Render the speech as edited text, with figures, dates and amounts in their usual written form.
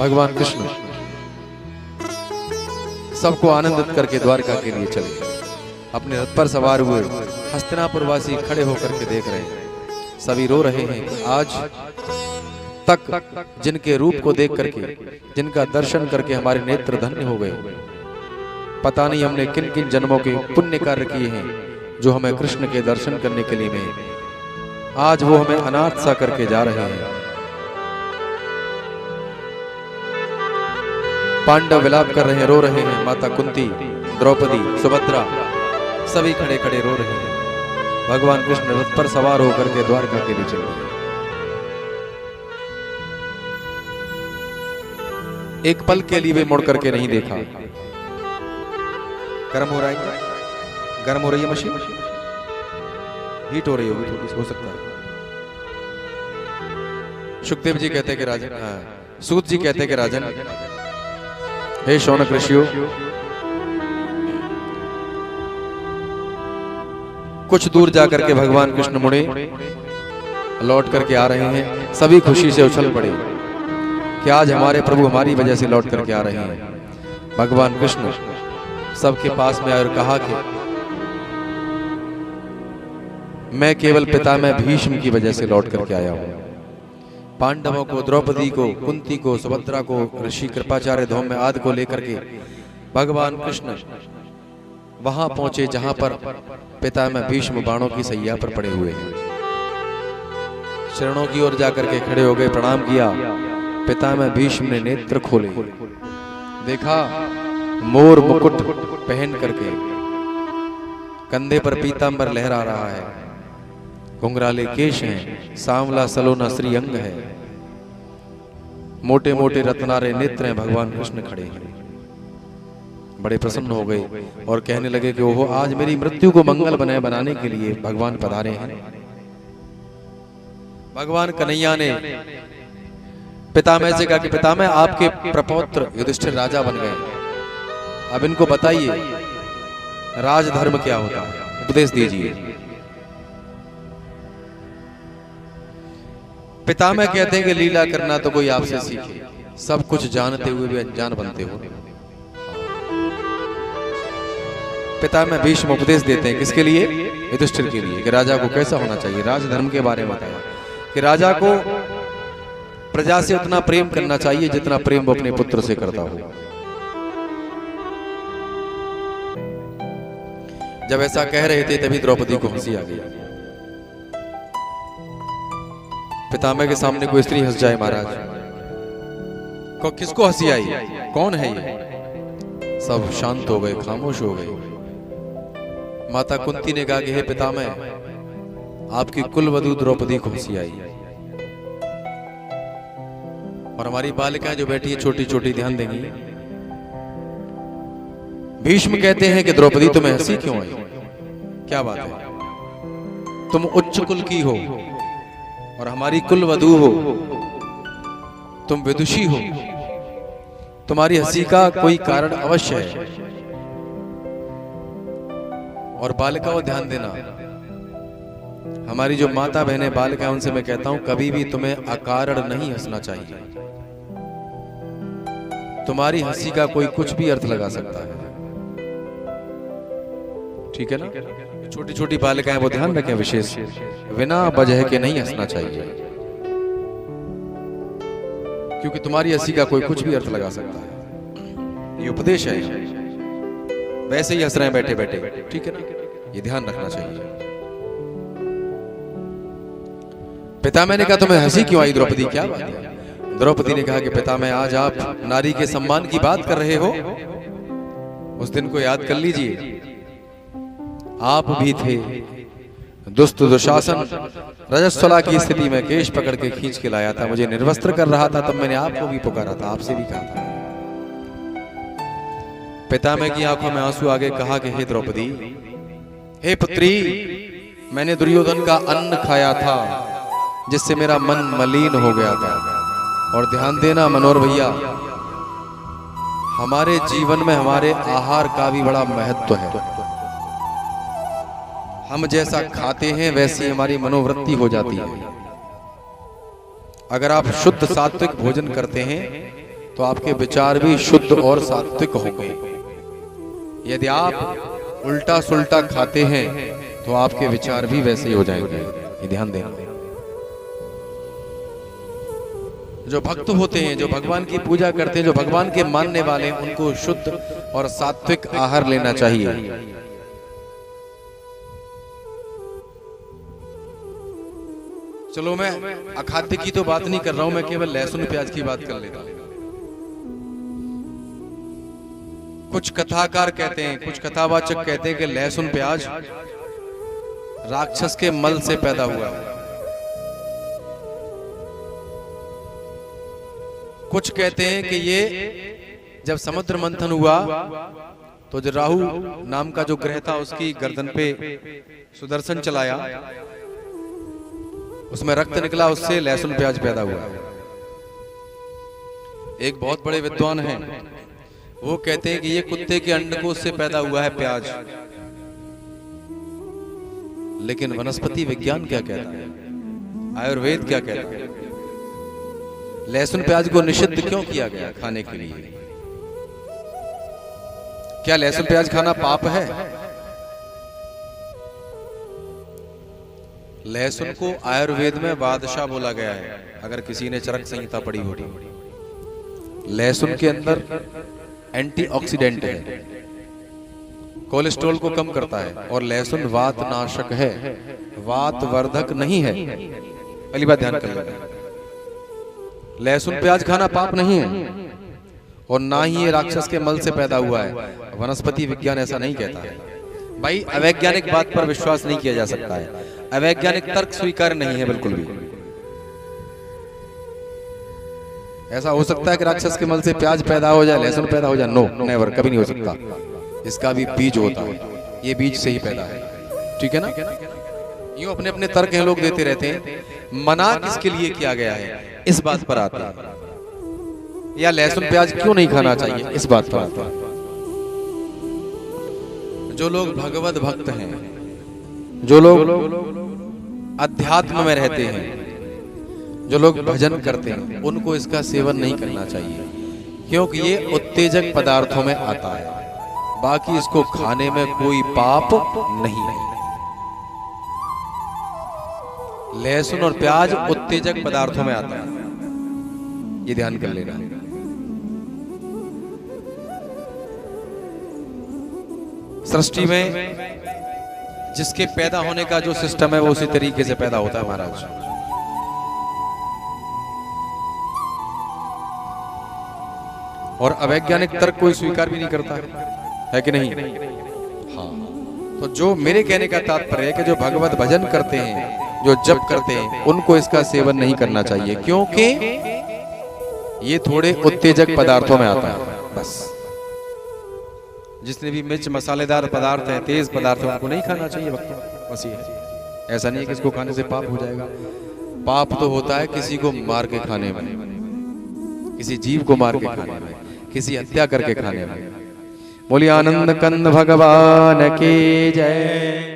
भगवान कृष्ण सबको आनंदित करके द्वारका के लिए चले। अपने रथ पर सवार हुए। हस्तिनापुर वासी खड़े होकर के देख रहे हैं, सभी रो रहे हैं कि आज तक जिनके रूप को देख करके, जिनका दर्शन करके हमारे नेत्र धन्य हो गए, पता नहीं हमने किन किन जन्मों के पुण्य कार्य किए हैं जो हमें कृष्ण के दर्शन करने के लिए मिले। आज वो हमें अनाथ सा करके जा रहे हैं। पांडव विलाप कर रहे हैं, रो रहे हैं। माता कुंती, द्रौपदी, सुभद्रा सभी खड़े खड़े रो रहे हैं। भगवान कृष्ण रथ पर सवार होकर के द्वारका के लिए चल रहे हैं। एक पल के लिए वे मुड़ करके नहीं देखा। गर्म हो रहा है, गर्म हो रही है मशीन, हीट हो रही होगी थोड़ी, हो सकता है। सुखदेव जी कहते हैं कि राजन, सूत जी कहते हैं कि राजन, हे शौनक ऋषियों, कुछ दूर जाकर के भगवान कृष्ण मुड़े, लौट करके आ रहे हैं। सभी खुशी से उछल पड़े कि आज हमारे प्रभु हमारी वजह से लौट करके आ रहे हैं। भगवान कृष्ण सबके पास में आए और कहा कि मैं केवल पितामह भीष्म की वजह से लौट करके आया हूं। पांडवों को, द्रौपदी को, कुंती को, सुभद्रा को, ऋषि कृपाचार्य, धौम्य आदि को लेकर के भगवान कृष्ण वहां पहुंचे जहां पर पितामह भीष्म बाणों की सैया पर पड़े हुए हैं। चरणों की ओर जाकर के खड़े हो गए, प्रणाम किया। पितामह भीष्म ने नेत्र खोले, देखा मोर मुकुट पहन करके कंधे पर पीतांबर लहरा रहा है, घुंघराले केश हैं, सांवला सलोना श्री अंग है, मोटे मोटे रत्नारे नेत्र हैं। भगवान कृष्ण खड़े हैं, बड़े प्रसन्न हो गए और कहने लगे कि ओहो, आज मेरी मृत्यु को मंगल बनाने के लिए भगवान पधारे हैं। भगवान कन्हैया ने पितामह से कहा कि पितामह, आपके प्रपौत्र युधिष्ठिर राजा बन गए, अब इनको बताइए राजधर्म क्या होता है, उपदेश दीजिए। पितामह कहते हैं कि लीला करना तो कोई आपसे सीखे, सब कुछ जानते हुए भी अनजान बनते हो। पितामह भीष्म उपदेश देते हैं, किसके लिए? युधिष्ठिर के लिए, कि राजा को कैसा होना चाहिए। राजधर्म के बारे में बताया कि राजा को प्रजा से उतना प्रेम करना चाहिए जितना प्रेम वो अपने पुत्र से करता हो। जब ऐसा कह रहे थे तभी द्रौपदी को हंसी आ गई। पितामह के सामने कोई स्त्री हंस जाए महाराज, को किसको हंसी आई, कौन है ये? सब शांत हो गए, खामोश हो गए। माता कुंती ने कहा कि हे पितामह, आपकी कुलवधू द्रौपदी को हंसी आई और हमारी बालिकाएं जो बैठी है छोटी छोटी, ध्यान देंगी। भीष्म कहते हैं कि द्रौपदी तुम्हें हंसी क्यों आई, क्या बात है? तुम उच्च कुल की हो और हमारी कुलवधू हो, तुम विदुषी हो, तुम्हारी हंसी का कोई कारण अवश्य है। और बालिकाओं ध्यान देना, हमारी जो माता बहनें बालिकाएं, उनसे मैं कहता हूं कभी भी तुम्हें अकारण नहीं हंसना चाहिए। तुम्हारी हंसी का कोई कुछ भी अर्थ लगा सकता है, ठीक है ना? छोटी छोटी बालिकाएं वो ध्यान रखें विशेष, बिना वजह के नहीं हंसना चाहिए, क्योंकि तुम्हारी हंसी का कोई कुछ भी अर्थ लगा सकता है। ये उपदेश है, वैसे ही हंस रहे हैं बैठे बैठे, ठीक है ना? ये ध्यान रखना चाहिए। पितामह ने कहा तुम्हें हंसी क्यों आई द्रौपदी, क्या बात है? द्रौपदी ने कहा कि पितामह, आज आप नारी के सम्मान की बात कर रहे हो, उस दिन को याद कर लीजिए। आप भी थे, दुष्ट दुशासन रजस्वला की स्थिति में केश पकड़ के खींच के लाया था, मुझे निर्वस्त्र कर रहा था, तब मैंने आपको भी पुकारा था, आपसे भी कहा था। पितामह की आंखों में आंसू आ गए, कहा कि हे द्रौपदी, हे पुत्री, मैंने दुर्योधन का अन्न खाया था जिससे मेरा मन मलिन हो गया था। और ध्यान देना मनोहर भैया, हमारे जीवन में हमारे आहार का भी बड़ा महत्व है। हम जैसा खाते हैं वैसी हमारी मनोवृत्ति हो जाती है। अगर आप शुद्ध सात्विक भोजन करते हैं तो आपके विचार भी शुद्ध और सात्विक होंगे। यदि आप उल्टा सुल्टा खाते हैं तो आपके विचार भी वैसे ही हो जाएंगे। ये ध्यान देना। जो भक्त होते हैं, जो भगवान की पूजा करते हैं, जो भगवान के मानने वाले हैं, उनको शुद्ध और सात्विक आहार लेना चाहिए। चलो मैं अखाद्य की तो बात नहीं कर रहा हूं, मैं केवल लहसुन प्याज की बात कर लेता हूं। कुछ कथाकार कहते हैं, कुछ कथावाचक कहते हैं कि लहसुन प्याज राक्षस के मल से पैदा हुआ। कुछ कहते हैं कि ये जब समुद्र मंथन हुआ तो जो राहु नाम का जो ग्रह था उसकी गर्दन पे सुदर्शन चलाया, उसमें रक्त निकला, उससे लहसुन प्याज पैदा हुआ। एक बहुत बड़े विद्वान हैं, वो कहते हैं कि ये कुत्ते के अंडकोश से पैदा हुआ है प्याज। लेकिन वनस्पति विज्ञान क्या कहता है, आयुर्वेद क्या कहता है? लहसुन प्याज को निषिद्ध क्यों किया गया खाने के लिए? क्या लहसुन प्याज खाना पाप है? लहसुन को आयुर्वेद में बादशाह बोला गया है। अगर किसी ने चरक संहिता पढ़ी होगी, लहसुन के अंदर एंटीऑक्सीडेंट है, कोलेस्ट्रॉल को कम करता है, और लहसुन वात नाशक है, वात वर्धक नहीं है। पहली बात ध्यान कर लेना, लहसुन प्याज खाना पाप नहीं है, और ना ही ये राक्षस के मल से पैदा हुआ है। वनस्पति विज्ञान ऐसा नहीं कहता है। भाई अवैज्ञानिक बात पर विश्वास नहीं किया जा सकता है, अवैज्ञानिक तर्क स्वीकार नहीं है बिल्कुल भी। ऐसा हो सकता है कि राक्षस के मल से प्याज पैदा हो जाए, लहसुन पैदा हो जाए? नो, नेवर, कभी नहीं हो सकता। इसका भी बीज होता है, ये बीज से ही पैदा है। ठीक है ना? यूं अपने अपने तर्क हैं लोग देते रहते हैं। मना किसके लिए किया गया है, इस बात पर आते हैं। या लहसुन प्याज क्यों नहीं खाना चाहिए, इस बात पर आते हैं। जो लोग भगवत भक्त हैं, जो लोग अध्यात्म में रहते हैं, जो लोग भजन करते हैं, उनको इसका सेवन नहीं करना चाहिए, क्योंकि ये उत्तेजक पदार्थों में आता है। बाकी इसको खाने में कोई पाप नहीं है। लहसुन और प्याज उत्तेजक पदार्थों में आता है, ये ध्यान कर लेना। सृष्टि में जिसके पैदा होने का जो सिस्टम है वो उसी तरीके से पैदा होता है महाराज। और अवैज्ञानिक तर्क कोई स्वीकार भी नहीं करता है कि नहीं? हाँ। तो जो मेरे कहने का तात्पर्य है कि जो भगवत भजन करते हैं, जो जप करते हैं, उनको इसका सेवन नहीं करना चाहिए, क्योंकि ये थोड़े उत्तेजक पदार्थों में आता है। बस जितने भी मिर्च मसालेदार पदार्थ हैं, तेज पदार्थ हैं, उनको नहीं खाना चाहिए भक्तों। बस ये ऐसा नहीं है कि इसको खाने से पाप हो जाएगा। पाप तो होता है किसी को मार के खाने में, किसी जीव को मार के खाने में, किसी हत्या करके खाने में। बोलिए आनंद कंद भगवान की जय।